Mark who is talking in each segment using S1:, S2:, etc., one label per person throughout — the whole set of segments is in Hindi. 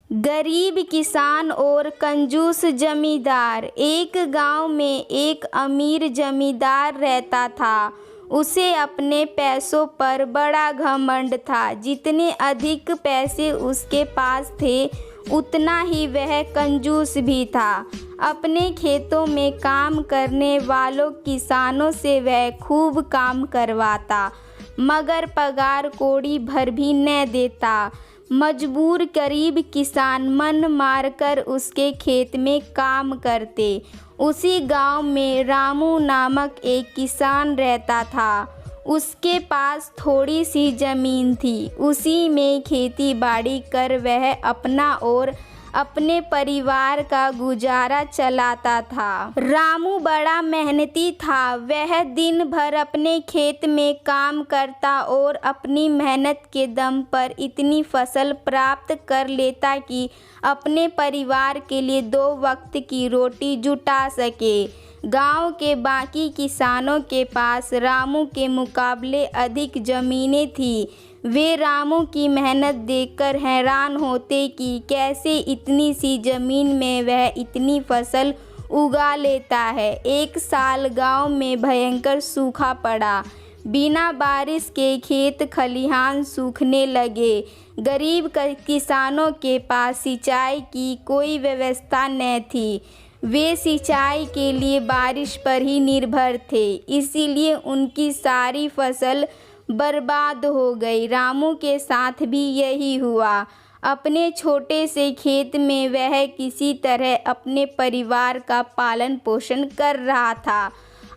S1: गरीब किसान और कंजूस जमींदार। एक गांव में एक अमीर जमींदार रहता था। उसे अपने पैसों पर बड़ा घमंड था। जितने अधिक पैसे उसके पास थे उतना ही वह कंजूस भी था। अपने खेतों में काम करने वालों किसानों से वह खूब काम करवाता, मगर पगार कौड़ी भर भी न देता। मजबूर गरीब किसान मन मारकर उसके खेत में काम करते। उसी गांव में रामू नामक एक किसान रहता था। उसके पास थोड़ी सी जमीन थी। उसी में खेती बाड़ी कर वह अपना और अपने परिवार का गुजारा चलाता था। रामू बड़ा मेहनती था। वह दिन भर अपने खेत में काम करता और अपनी मेहनत के दम पर इतनी फसल प्राप्त कर लेता कि अपने परिवार के लिए 2 वक्त की रोटी जुटा सके। गांव के बाकी किसानों के पास रामू के मुकाबले अधिक जमीनें थी। वे रामू की मेहनत देखकर हैरान होते कि कैसे इतनी सी जमीन में वह इतनी फसल उगा लेता है। एक साल गांव में भयंकर सूखा पड़ा। बिना बारिश के खेत खलिहान सूखने लगे। गरीब किसानों के पास सिंचाई की कोई व्यवस्था न थी। वे सिंचाई के लिए बारिश पर ही निर्भर थे, इसीलिए उनकी सारी फसल बर्बाद हो गई। रामू के साथ भी यही हुआ। अपने छोटे से खेत में वह किसी तरह अपने परिवार का पालन पोषण कर रहा था।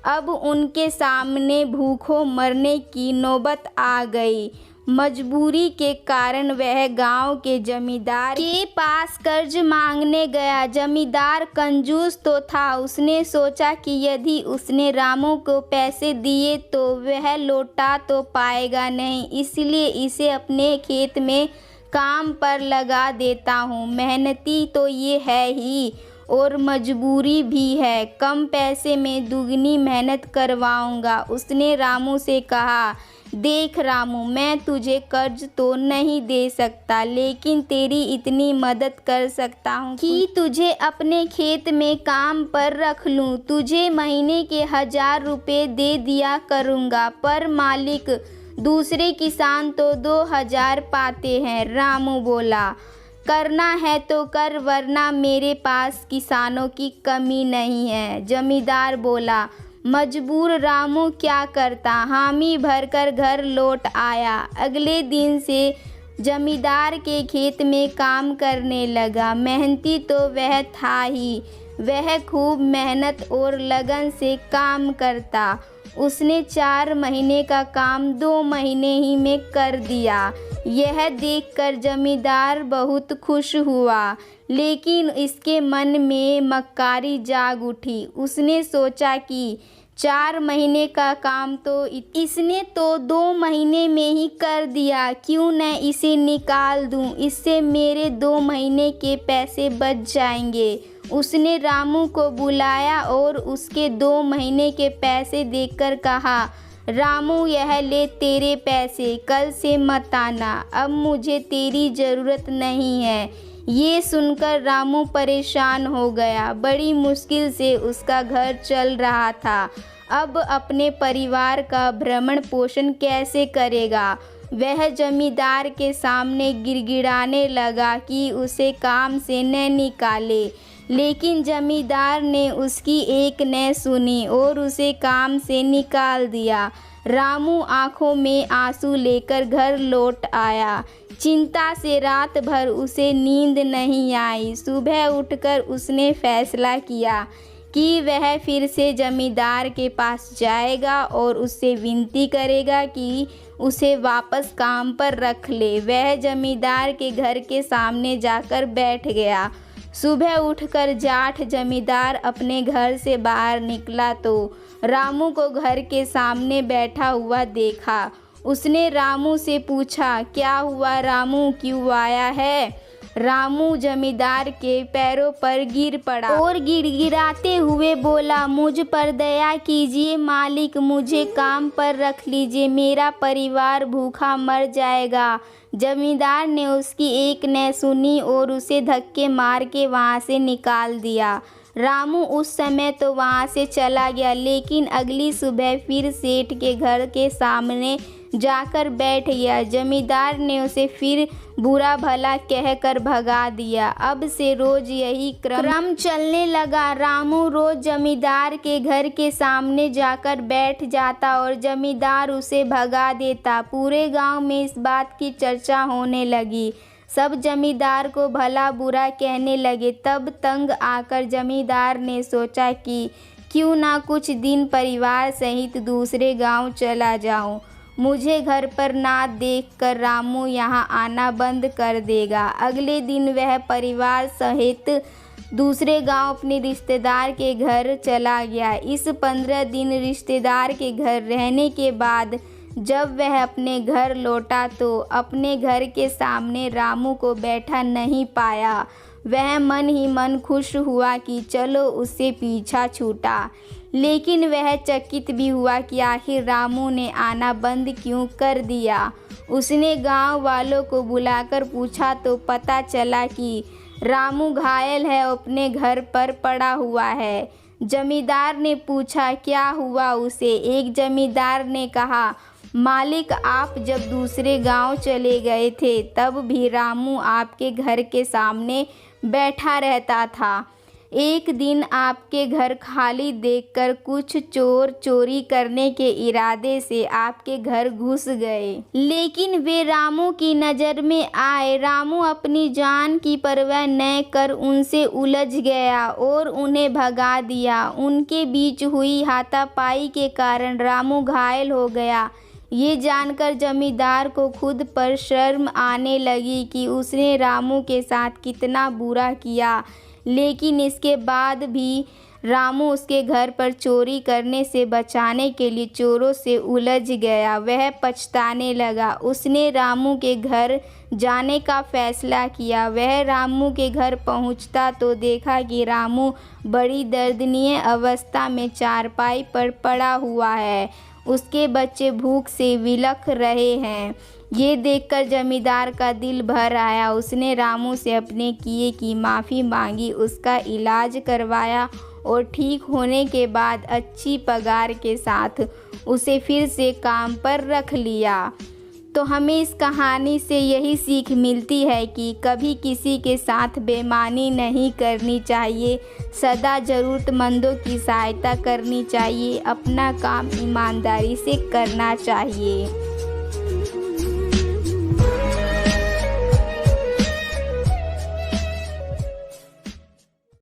S1: अब उनके सामने भूखों मरने की नौबत आ गई। मजबूरी के कारण वह गांव के जमींदार के पास कर्ज मांगने गया। जमींदार कंजूस तो था। उसने सोचा कि यदि उसने रामू को पैसे दिए तो वह लौटा तो पाएगा नहीं, इसलिए इसे अपने खेत में काम पर लगा देता हूँ। मेहनती तो ये है ही और मजबूरी भी है। कम पैसे में दुगनी मेहनत करवाऊंगा। उसने रामू से कहा, देख रामू, मैं तुझे कर्ज तो नहीं दे सकता, लेकिन तेरी इतनी मदद कर सकता हूँ कि तुझे अपने खेत में काम पर रख लूँ। तुझे महीने के 1000 रुपये दे दिया करूँगा। पर मालिक, दूसरे किसान तो 2000 पाते हैं। रामू बोला, करना है तो कर, वरना मेरे पास किसानों की कमी नहीं है। जमींदार बोला, मजबूर रामू क्या करता, हामी भरकर घर लौट आया। अगले दिन से जमींदार के खेत में काम करने लगा। मेहनती तो वह था ही, वह खूब मेहनत और लगन से काम करता। उसने 4 महीने का काम 2 महीने ही में कर दिया। यह देखकर जमींदार बहुत खुश हुआ, लेकिन इसके मन में मक्कारी जाग उठी। उसने सोचा कि 4 महीने का काम तो इसने तो 2 महीने में ही कर दिया, क्यों न इसे निकाल दूं, इससे मेरे 2 महीने के पैसे बच जाएंगे। उसने रामू को बुलाया और उसके 2 महीने के पैसे देकर कहा, रामू, यह ले तेरे पैसे, कल से मत आना, अब मुझे तेरी ज़रूरत नहीं है। ये सुनकर रामू परेशान हो गया। बड़ी मुश्किल से उसका घर चल रहा था। अब अपने परिवार का भरण पोषण कैसे करेगा? वह जमींदार के सामने गिड़गिड़ाने लगा कि उसे काम से न निकाले, लेकिन जमींदार ने उसकी एक न सुनी और उसे काम से निकाल दिया। रामू आंखों में आंसू लेकर घर लौट आया। चिंता से रात भर उसे नींद नहीं आई। सुबह उठकर उसने फैसला किया कि वह फिर से जमींदार के पास जाएगा और उससे विनती करेगा कि उसे वापस काम पर रख ले। वह जमींदार के घर के सामने जाकर बैठ गया। सुबह उठकर जाट जमींदार अपने घर से बाहर निकला तो रामू को घर के सामने बैठा हुआ देखा। उसने रामू से पूछा, क्या हुआ रामू, क्यों आया है? रामू जमींदार के पैरों पर गिर पड़ा और गिड़गिड़ाते हुए बोला, मुझ पर दया कीजिए मालिक, मुझे काम पर रख लीजिए, मेरा परिवार भूखा मर जाएगा। जमींदार ने उसकी एक न सुनी और उसे धक्के मार के वहाँ से निकाल दिया। रामू उस समय तो वहाँ से चला गया, लेकिन अगली सुबह फिर सेठ के घर के सामने जाकर बैठ गया। जमींदार ने उसे फिर बुरा भला कहकर भगा दिया। अब से रोज यही क्रम चलने लगा। रामू रोज जमींदार के घर के सामने जाकर बैठ जाता और जमींदार उसे भगा देता। पूरे गांव में इस बात की चर्चा होने लगी। सब जमींदार को भला बुरा कहने लगे। तब तंग आकर जमींदार ने सोचा कि क्यों ना कुछ दिन परिवार सहित दूसरे गांव चला जाऊं। मुझे घर पर ना देखकर रामू यहाँ आना बंद कर देगा। अगले दिन वह परिवार सहित दूसरे गांव अपने रिश्तेदार के घर चला गया। इस 15 दिन रिश्तेदार के घर रहने के बाद जब वह अपने घर लौटा तो अपने घर के सामने रामू को बैठा नहीं पाया। वह मन ही मन खुश हुआ कि चलो उससे पीछा छूटा, लेकिन वह चकित भी हुआ कि आखिर रामू ने आना बंद क्यों कर दिया। उसने गांव वालों को बुलाकर पूछा तो पता चला कि रामू घायल है, अपने घर पर पड़ा हुआ है। जमींदार ने पूछा क्या हुआ उसे। एक जमींदार ने कहा, मालिक, आप जब दूसरे गांव चले गए थे तब भी रामू आपके घर के सामने बैठा रहता था। एक दिन आपके घर खाली देखकर कुछ चोर चोरी करने के इरादे से आपके घर घुस गए, लेकिन वे रामू की नज़र में आए। रामू अपनी जान की परवाह न कर उनसे उलझ गया और उन्हें भगा दिया। उनके बीच हुई हाथापाई के कारण रामू घायल हो गया। ये जानकर जमींदार को खुद पर शर्म आने लगी कि उसने रामू के साथ कितना बुरा किया, लेकिन इसके बाद भी रामू उसके घर पर चोरी करने से बचाने के लिए चोरों से उलझ गया। वह पछताने लगा। उसने रामू के घर जाने का फैसला किया। वह रामू के घर पहुंचता तो देखा कि रामू बड़ी दर्दनीय अवस्था में चारपाई पर पड़ा हुआ है। उसके बच्चे भूख से विलख रहे हैं। ये देखकर जमींदार का दिल भर आया। उसने रामू से अपने किए की माफ़ी मांगी, उसका इलाज करवाया और ठीक होने के बाद अच्छी पगार के साथ उसे फिर से काम पर रख लिया। तो हमें इस कहानी से यही सीख मिलती है कि कभी किसी के साथ बेईमानी नहीं करनी चाहिए, सदा ज़रूरतमंदों की सहायता करनी चाहिए, अपना काम ईमानदारी से करना चाहिए।